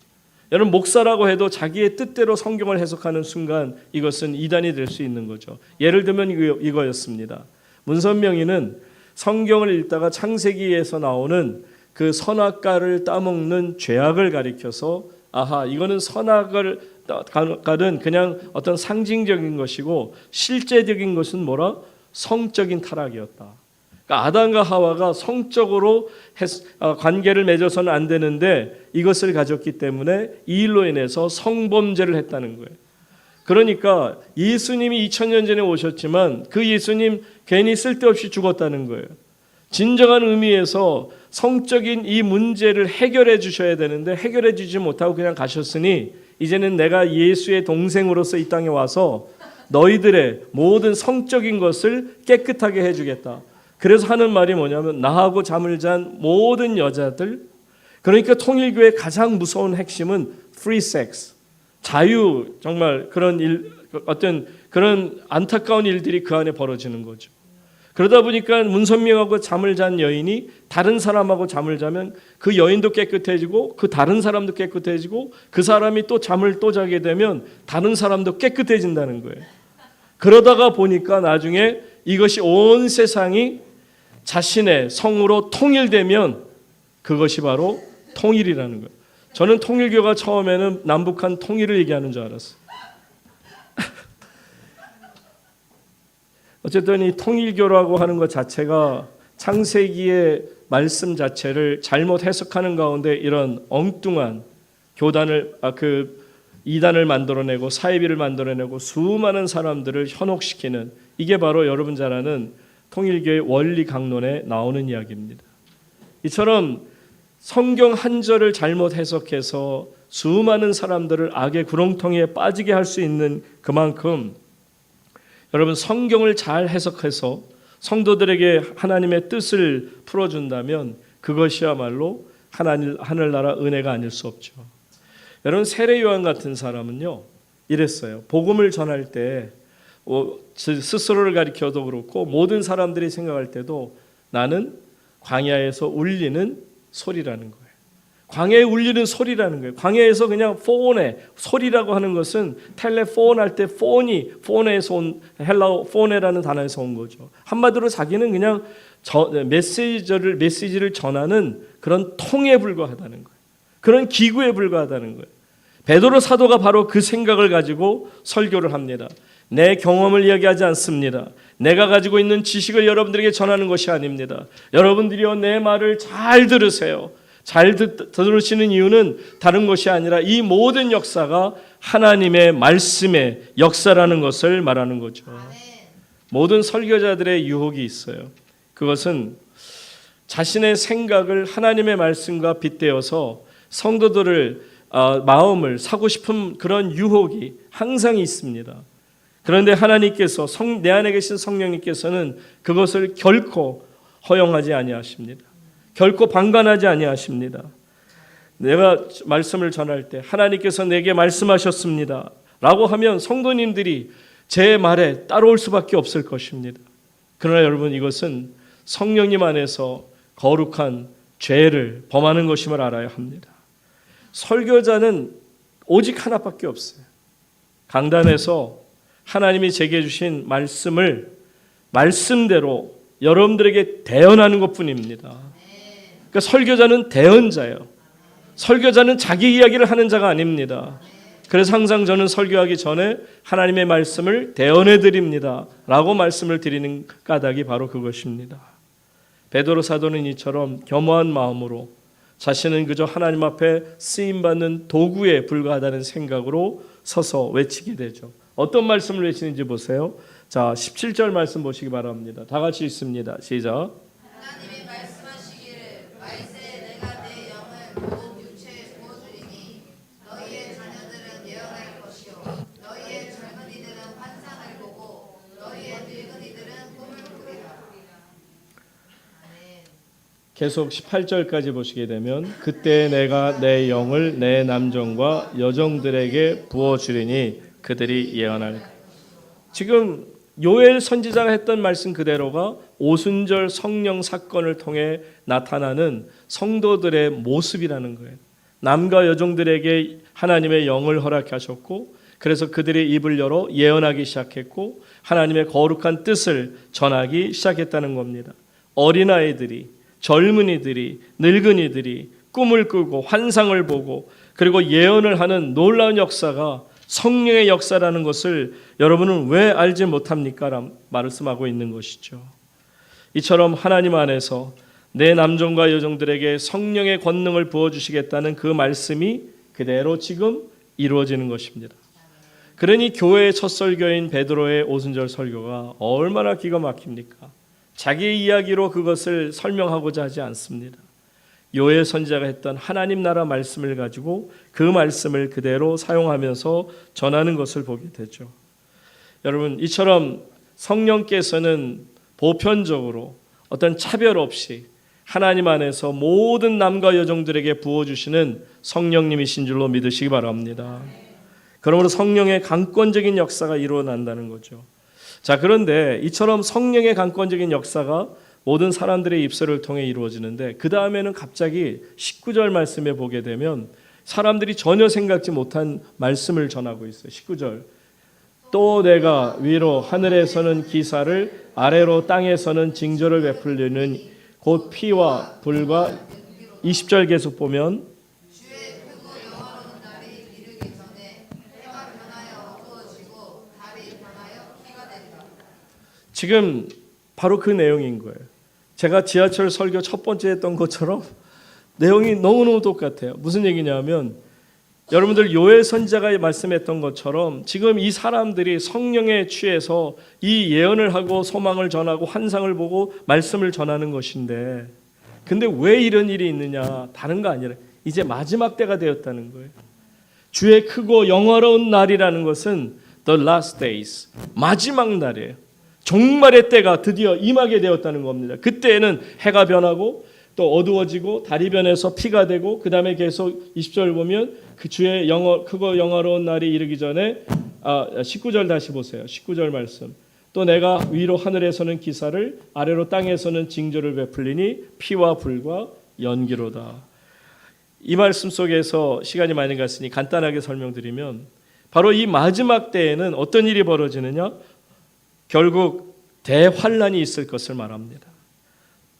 Speaker 1: 여러분 목사라고 해도 자기의 뜻대로 성경을 해석하는 순간 이것은 이단이 될 수 있는 거죠. 예를 들면 이거였습니다. 문선명이는 성경을 읽다가 창세기에서 나오는 그 선악과를 따먹는 죄악을 가리켜서 아하 이거는 선악과는 그냥 어떤 상징적인 것이고 실제적인 것은 뭐라? 성적인 타락이었다. 그러니까 아담과 하와가 성적으로 관계를 맺어서는 안 되는데 이것을 가졌기 때문에 이 일로 인해서 성범죄를 했다는 거예요. 그러니까 예수님이 2000년 전에 오셨지만 그 예수님 괜히 쓸데없이 죽었다는 거예요. 진정한 의미에서 성적인 이 문제를 해결해 주셔야 되는데 해결해 주지 못하고 그냥 가셨으니 이제는 내가 예수의 동생으로서 이 땅에 와서 너희들의 모든 성적인 것을 깨끗하게 해주겠다. 그래서 하는 말이 뭐냐면 나하고 잠을 잔 모든 여자들, 그러니까 통일교의 가장 무서운 핵심은 free sex, 자유, 정말 그런 어떤 그런 안타까운 일들이 그 안에 벌어지는 거죠. 그러다 보니까 문선명하고 잠을 잔 여인이 다른 사람하고 잠을 자면 그 여인도 깨끗해지고 그 다른 사람도 깨끗해지고 그 사람이 또 잠을 또 자게 되면 다른 사람도 깨끗해진다는 거예요. 그러다가 보니까 나중에 이것이 온 세상이 자신의 성으로 통일되면 그것이 바로 통일이라는 거예요. 저는 통일교가 처음에는 남북한 통일을 얘기하는 줄 알았어요. 어쨌든 이 통일교라고 하는 것 자체가 창세기의 말씀 자체를 잘못 해석하는 가운데 이런 엉뚱한 교단을 이단을 만들어내고 사이비를 만들어내고 수많은 사람들을 현혹시키는 이게 바로 여러분 잘 아는 통일교의 원리 강론에 나오는 이야기입니다. 이처럼 성경 한 절을 잘못 해석해서 수많은 사람들을 악의 구렁텅이에 빠지게 할 수 있는 그만큼 여러분 성경을 잘 해석해서 성도들에게 하나님의 뜻을 풀어준다면 그것이야말로 하늘나라 은혜가 아닐 수 없죠. 여러분 세례 요한 같은 사람은요 이랬어요. 복음을 전할 때 스스로를 가리켜도 그렇고 모든 사람들이 생각할 때도 나는 광야에서 울리는 소리라는 거예요. 광야에 울리는 소리라는 거예요. 광야에서 그냥 포네, 소리라고 하는 것은 텔레폰 할 때 폰에서 온 헬라어 포네라는 단어에서 온 거죠. 한마디로 자기는 그냥 메시지를 전하는 그런 통에 불과하다는 거예요. 그런 기구에 불과하다는 거예요. 베드로 사도가 바로 그 생각을 가지고 설교를 합니다. 내 경험을 이야기하지 않습니다. 내가 가지고 있는 지식을 여러분들에게 전하는 것이 아닙니다. 여러분들이요 내 말을 잘 들으세요. 잘 들으시는 이유는 다른 것이 아니라 이 모든 역사가 하나님의 말씀의 역사라는 것을 말하는 거죠. 모든 설교자들의 유혹이 있어요. 그것은 자신의 생각을 하나님의 말씀과 빗대어서 성도들을 마음을 사고 싶은 그런 유혹이 항상 있습니다. 그런데 하나님께서 내 안에 계신 성령님께서는 그것을 결코 허용하지 아니하십니다. 결코 방관하지 아니하십니다. 내가 말씀을 전할 때 하나님께서 내게 말씀하셨습니다 라고 하면 성도님들이 제 말에 따라올 수밖에 없을 것입니다. 그러나 여러분 이것은 성령님 안에서 거룩한 죄를 범하는 것임을 알아야 합니다. 설교자는 오직 하나밖에 없어요. 강단에서 하나님이 제게 주신 말씀을 말씀대로 여러분들에게 대언하는 것뿐입니다. 그러니까 설교자는 대언자예요. 설교자는 자기 이야기를 하는 자가 아닙니다. 그래서 항상 저는 설교하기 전에 하나님의 말씀을 대언해 드립니다 라고 말씀을 드리는 까닭이 바로 그것입니다. 베드로 사도는 이처럼 겸허한 마음으로 자신은 그저 하나님 앞에 쓰임받는 도구에 불과하다는 생각으로 서서 외치게 되죠. 어떤 말씀을 외치는지 보세요. 자, 17절 말씀 보시기 바랍니다. 다 같이 읽습니다. 시작.
Speaker 2: 하나님이 말씀하시기를 말세에 내가 내 영을 모든 유체에 부어주리니 너희의 자녀들은 예언할 것이요 너희의 젊은
Speaker 1: 계속 18절까지 보시게 되면 그때 내가 내 영을 내 남종과 여종들에게 부어주리니 그들이 예언할. 지금 요엘 선지자가 했던 말씀 그대로가 오순절 성령 사건을 통해 나타나는 성도들의 모습이라는 거예요. 남과 여종들에게 하나님의 영을 허락하셨고, 그래서 그들의 입을 열어 예언하기 시작했고 하나님의 거룩한 뜻을 전하기 시작했다는 겁니다. 어린아이들이, 젊은이들이, 늙은이들이 꿈을 꾸고 환상을 보고 그리고 예언을 하는 놀라운 역사가 성령의 역사라는 것을 여러분은 왜 알지 못합니까? 라는 말씀하고 있는 것이죠. 이처럼 하나님 안에서 내 남종과 여종들에게 성령의 권능을 부어주시겠다는 그 말씀이 그대로 지금 이루어지는 것입니다. 그러니 교회의 첫 설교인 베드로의 오순절 설교가 얼마나 기가 막힙니까? 자기의 이야기로 그것을 설명하고자 하지 않습니다. 요엘 선지자가 했던 하나님 나라 말씀을 가지고 그 말씀을 그대로 사용하면서 전하는 것을 보게 되죠. 여러분, 이처럼 성령께서는 보편적으로 어떤 차별 없이 하나님 안에서 모든 남과 여종들에게 부어주시는 성령님이신 줄로 믿으시기 바랍니다. 그러므로 성령의 강권적인 역사가 일어난다는 거죠. 자, 그런데 이처럼 성령의 강권적인 역사가 모든 사람들의 입술을 통해 이루어지는데 그 다음에는 갑자기 19절 말씀에 보게 되면 사람들이 전혀 생각지 못한 말씀을 전하고 있어요. 19절. 또 내가 위로 하늘에서는 기사를 아래로 땅에서는 징조를 베풀리는 곧 피와 불과 20절 계속 보면
Speaker 2: 주의 크고 영화로운 날이 이르기 전에 해가 변하여 어두워지고 달이 변하여 피가 된다.
Speaker 1: 지금 바로 그 내용인 거예요. 제가 지하철 설교 첫 번째 했던 것처럼 내용이 너무너무 똑같아요. 무슨 얘기냐면 여러분들 요엘 선지자가 말씀했던 것처럼 지금 이 사람들이 성령에 취해서 이 예언을 하고 소망을 전하고 환상을 보고 말씀을 전하는 것인데, 근데 왜 이런 일이 있느냐? 다른 거 아니라 이제 마지막 때가 되었다는 거예요. 주의 크고 영화로운 날이라는 것은 the last days, 마지막 날이에요. 종말의 때가 드디어 임하게 되었다는 겁니다. 그때에는 해가 변하고 또 어두워지고 달이 변해서 피가 되고 그 다음에 계속 20절 보면 그 주의 크고 영화로운 날이 이르기 전에 19절 다시 보세요. 19절 말씀. 또 내가 위로 하늘에서는 기사를 아래로 땅에서는 징조를 베풀리니 피와 불과 연기로다. 이 말씀 속에서 시간이 많이 갔으니 간단하게 설명드리면 바로 이 마지막 때에는 어떤 일이 벌어지느냐? 결국 대환란이 있을 것을 말합니다.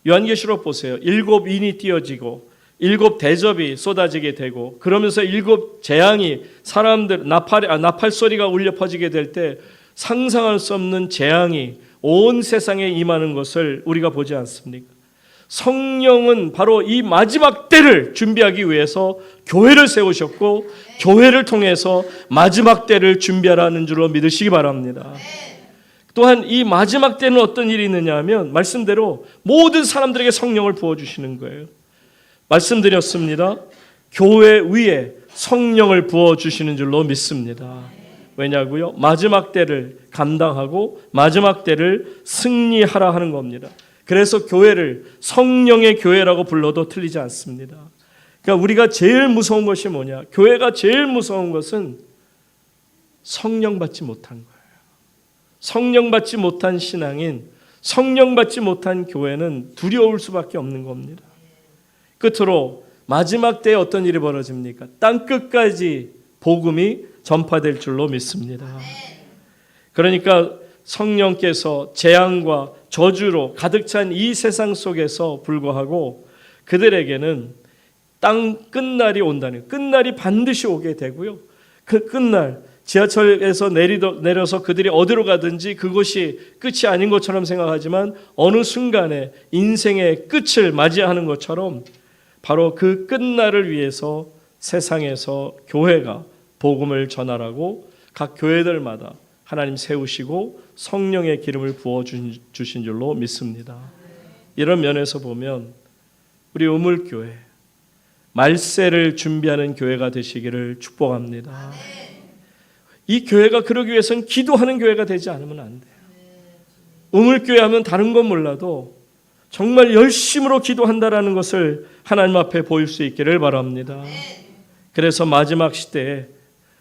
Speaker 1: 요한계시록 보세요. 7인이 띄어지고 7 대접이 쏟아지게 되고 그러면서 7 재앙이 사람들 나팔 소리가 울려 퍼지게 될 때 상상할 수 없는 재앙이 온 세상에 임하는 것을 우리가 보지 않습니까? 성령은 바로 이 마지막 때를 준비하기 위해서 교회를 세우셨고 교회를 통해서 마지막 때를 준비하라는 줄로 믿으시기 바랍니다. 또한 이 마지막 때는 어떤 일이 있느냐 하면 말씀대로 모든 사람들에게 성령을 부어주시는 거예요. 말씀드렸습니다. 교회 위에 성령을 부어주시는 줄로 믿습니다. 왜냐고요? 마지막 때를 감당하고 마지막 때를 승리하라 하는 겁니다. 그래서 교회를 성령의 교회라고 불러도 틀리지 않습니다. 그러니까 우리가 제일 무서운 것이 뭐냐? 교회가 제일 무서운 것은 성령 받지 못한 거예요. 성령 받지 못한 신앙인, 성령 받지 못한 교회는 두려울 수밖에 없는 겁니다. 끝으로 마지막 때에 어떤 일이 벌어집니까? 땅 끝까지 복음이 전파될 줄로 믿습니다. 그러니까 성령께서 재앙과 저주로 가득 찬 이 세상 속에서 불구하고 그들에게는 땅 끝날이 온다는, 끝날이 반드시 오게 되고요. 그 끝날 지하철에서 내려서 그들이 어디로 가든지 그것이 끝이 아닌 것처럼 생각하지만 어느 순간에 인생의 끝을 맞이하는 것처럼 바로 그 끝날을 위해서 세상에서 교회가 복음을 전하라고 각 교회들마다 하나님 세우시고 성령의 기름을 부어주신 줄로 믿습니다. 이런 면에서 보면 우리 우물교회 말세를 준비하는 교회가 되시기를 축복합니다. 이 교회가 그러기 위해서는 기도하는 교회가 되지 않으면 안 돼요. 우물교회 하면 다른 건 몰라도 정말 열심으로 기도한다라는 것을 하나님 앞에 보일 수 있기를 바랍니다. 그래서 마지막 시대에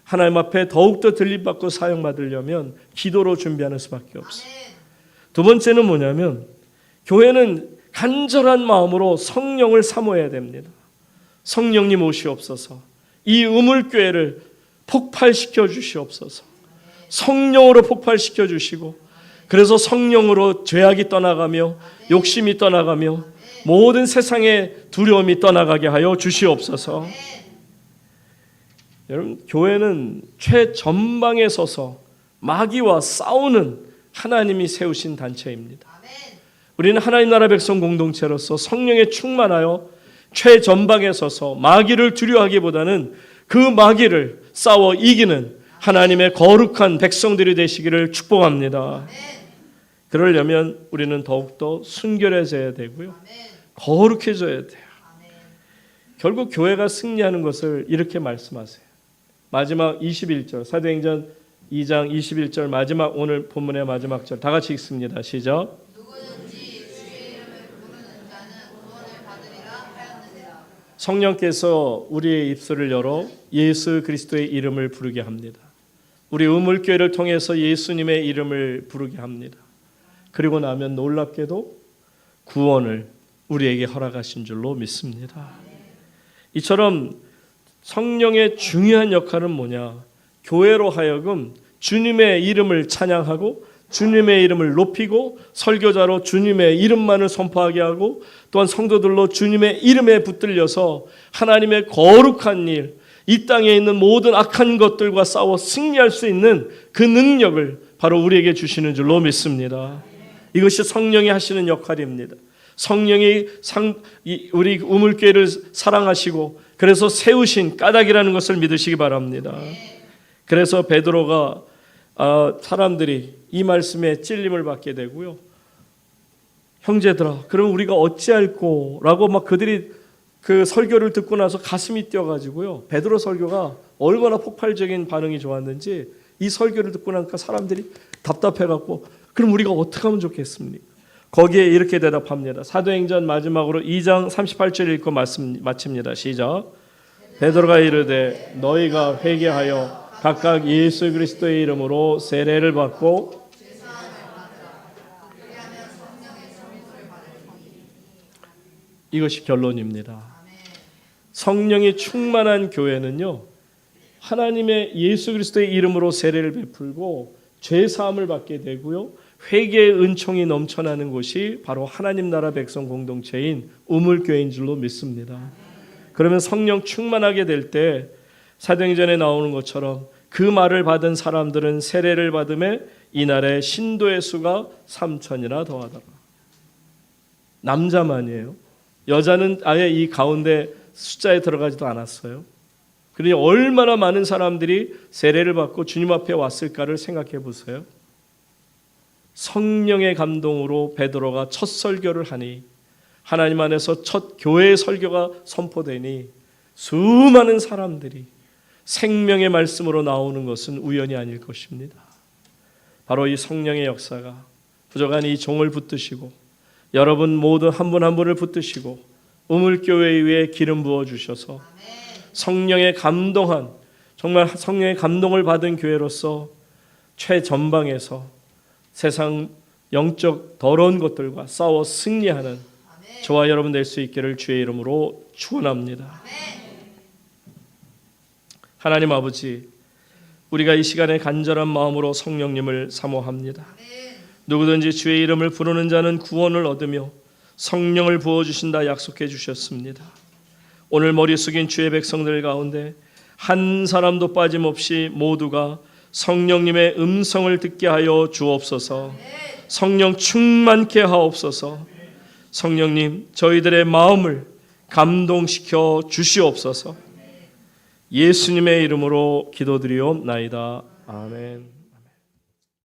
Speaker 1: 하나님 앞에 더욱더 들림받고 사용받으려면 기도로 준비하는 수밖에 없어요. 두 번째는 뭐냐면 교회는 간절한 마음으로 성령을 사모해야 됩니다. 성령님 오시옵소서. 이 우물교회를 폭발시켜 주시옵소서. 성령으로 폭발시켜 주시고, 그래서 성령으로 죄악이 떠나가며 욕심이 떠나가며 모든 세상의 두려움이 떠나가게 하여 주시옵소서. 여러분, 교회는 최전방에 서서 마귀와 싸우는 하나님이 세우신 단체입니다. 우리는 하나님 나라 백성 공동체로서 성령에 충만하여 최전방에 서서 마귀를 두려워하기보다는 그 마귀를 싸워 이기는 하나님의 거룩한 백성들이 되시기를 축복합니다. 그러려면 우리는 더욱더 순결해져야 되고요, 거룩해져야 돼요. 결국 교회가 승리하는 것을 이렇게 말씀하세요. 마지막 21절, 사도행전 2장 21절 마지막, 오늘 본문의 마지막 절 다 같이 읽습니다. 시작.
Speaker 2: 누구든지 주의 이름을 부르는 자는 구원을 받으리라 하였느니라.
Speaker 1: 성령께서 우리의 입술을 열어 예수 그리스도의 이름을 부르게 합니다. 우리 우물교회를 통해서 예수님의 이름을 부르게 합니다. 그리고 나면 놀랍게도 구원을 우리에게 허락하신 줄로 믿습니다. 이처럼 성령의 중요한 역할은 뭐냐? 교회로 하여금 주님의 이름을 찬양하고 주님의 이름을 높이고 설교자로 주님의 이름만을 선포하게 하고, 또한 성도들로 주님의 이름에 붙들려서 하나님의 거룩한 일, 이 땅에 있는 모든 악한 것들과 싸워 승리할 수 있는 그 능력을 바로 우리에게 주시는 줄로 믿습니다. 이것이 성령이 하시는 역할입니다. 성령이 우리 우물교회를 사랑하시고 그래서 세우신 까닭이라는 것을 믿으시기 바랍니다. 그래서 베드로가 사람들이 이 말씀에 찔림을 받게 되고요, 형제들아 그럼 우리가 어찌할꼬 라고 막 그들이 그 설교를 듣고 나서 가슴이 뛰어가지고요, 베드로 설교가 얼마나 폭발적인 반응이 좋았는지 이 설교를 듣고 나니까 사람들이 답답해갖고 그럼 우리가 어떻게 하면 좋겠습니까? 거기에 이렇게 대답합니다. 사도행전 마지막으로 2장 38절 읽고 마칩니다. 시작. 베드로가 이르되 너희가 회개하여 각각 예수 그리스도의 이름으로 세례를 받고 이것이 결론입니다. 성령이 충만한 교회는요, 하나님의 예수 그리스도의 이름으로 세례를 베풀고 죄 사함을 받게 되고요, 회개의 은총이 넘쳐나는 곳이 바로 하나님 나라 백성 공동체인 우물교회인 줄로 믿습니다. 그러면 성령 충만하게 될 때 사도행전에 나오는 것처럼 그 말을 받은 사람들은 세례를 받음에 이날에 신도의 수가 3,000이나 더하더라. 남자만이에요. 여자는 아예 이 가운데 숫자에 들어가지도 않았어요. 그러니 얼마나 많은 사람들이 세례를 받고 주님 앞에 왔을까를 생각해 보세요. 성령의 감동으로 베드로가 첫 설교를 하니, 하나님 안에서 첫 교회의 설교가 선포되니 수많은 사람들이 생명의 말씀으로 나오는 것은 우연이 아닐 것입니다. 바로 이 성령의 역사가 부족한 이 종을 붙드시고 여러분 모두 한 분 한 분을 붙드시고 우물교회 위에 기름 부어 주셔서 성령의 감동한, 정말 성령의 감동을 받은 교회로서 최전방에서 세상 영적 더러운 것들과 싸워 승리하는 저와 여러분 될 수 있기를 주의 이름으로 축원합니다. 하나님 아버지, 우리가 이 시간에 간절한 마음으로 성령님을 사모합니다. 누구든지 주의 이름을 부르는 자는 구원을 얻으며 성령을 부어주신다 약속해 주셨습니다. 오늘 머리 숙인 주의 백성들 가운데 한 사람도 빠짐없이 모두가 성령님의 음성을 듣게 하여 주옵소서. 성령 충만케 하옵소서. 성령님, 저희들의 마음을 감동시켜 주시옵소서. 예수님의 이름으로 기도드리옵나이다. 아멘.